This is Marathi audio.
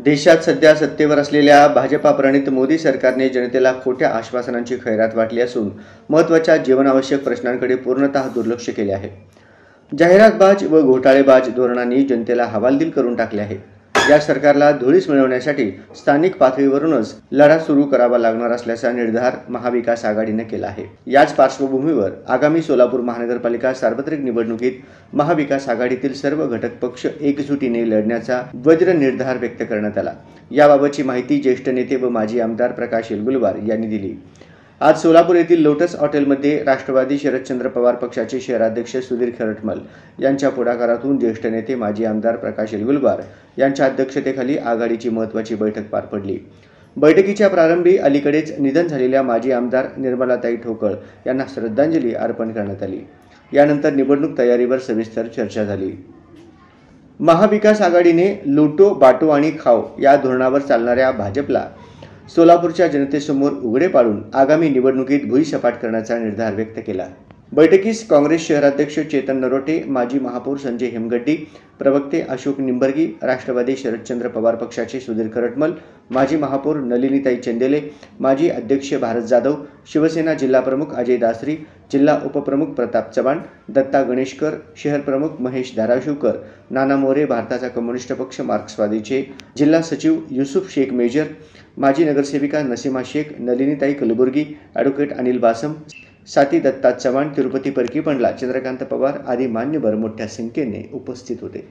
देशात सध्या सत्तेवर असलेल्या भाजपा प्रणित मोदी सरकारने जनतेला खोट्या आश्वासनांची खैरात वाटली असून महत्त्वाच्या जीवनावश्यक प्रश्नांकडे पूर्णतः दुर्लक्ष केले आहे। जाहिरातबाज व घोटाळेबाज धोरणांनी जनतेला हवालदिल करून टाकले आहे। या सरकारला धुळीस मिळवण्यासाठी स्थानिक पातळीवरूनच लढा सुरू करावा लागणार असल्याचा निर्धार महाविकास आघाडीने केला आहे। याच पार्श्वभूमीवर आगामी सोलापूर महानगरपालिका सार्वत्रिक निवडणुकीत महाविकास आघाडीतील सर्व घटक पक्ष एकजुटीने लढण्याचा वज्र निर्धार व्यक्त करण्यात आला। याबाबतची माहिती ज्येष्ठ नेते व माजी आमदार प्रकाश एलगुलवार यांनी दिली। आज सोलापूर येथील लोटस हॉटेलमध्ये राष्ट्रवादी शरदचंद्र पवार पक्षाचे शहराध्यक्ष सुधीर खरटमल यांच्या पुढाकारातून ज्येष्ठ नेते माजी आमदार प्रकाश एलगुलवार यांच्या अध्यक्षतेखाली आघाडीची महत्त्वाची बैठक पार पडली। बैठकीच्या प्रारंभी अलीकडेच निधन झालेल्या माजी आमदार निर्मलाताई ठोकळ यांना श्रद्धांजली अर्पण करण्यात आली। यानंतर निवडणूक तयारीवर सविस्तर चर्चा झाली। महाविकास आघाडीने लुटो बाटो आणि खाओ या धोरणावर चालणाऱ्या भाजपला सोलापूरच्या जनतेसमोर उघडे पाडून आगामी निवडणुकीत भुईसपाट करण्याचा निर्धार व्यक्त केला। बैठकीस काँग्रेस शहराध्यक्ष चेतन नरोटे, माजी महापौर संजय हेमगड्डी, प्रवक्ते अशोक निंबर्गी, राष्ट्रवादी शरदचंद्र पवार पक्षाचे सुधीर खरटमल, माजी महापौर नलिनीताई चंदेले, माजी अध्यक्ष भारत जाधव, शिवसेना जिल्हा प्रमुख अजय दासरी, जिल्हा उपप्रमुख प्रताप चव्हाण, दत्ता गणेशकर, शहर प्रमुख महेश धाराशिवकर, नाना मोरे, भारताचा कम्युनिस्ट पक्ष मार्क्सवादीचे जिल्हा सचिव युसुफ शेख मेजर, माजी नगरसेविका नसीमा शेख, नलिनीताई कलबुर्गी, ॲडव्होकेट अनिल बासम, साथी दत्ता चव्हाण, तिरुपती परकी पंडला, चंद्रकांत पवार आदी मान्यवर मोठ्या संख्येने उपस्थित होते।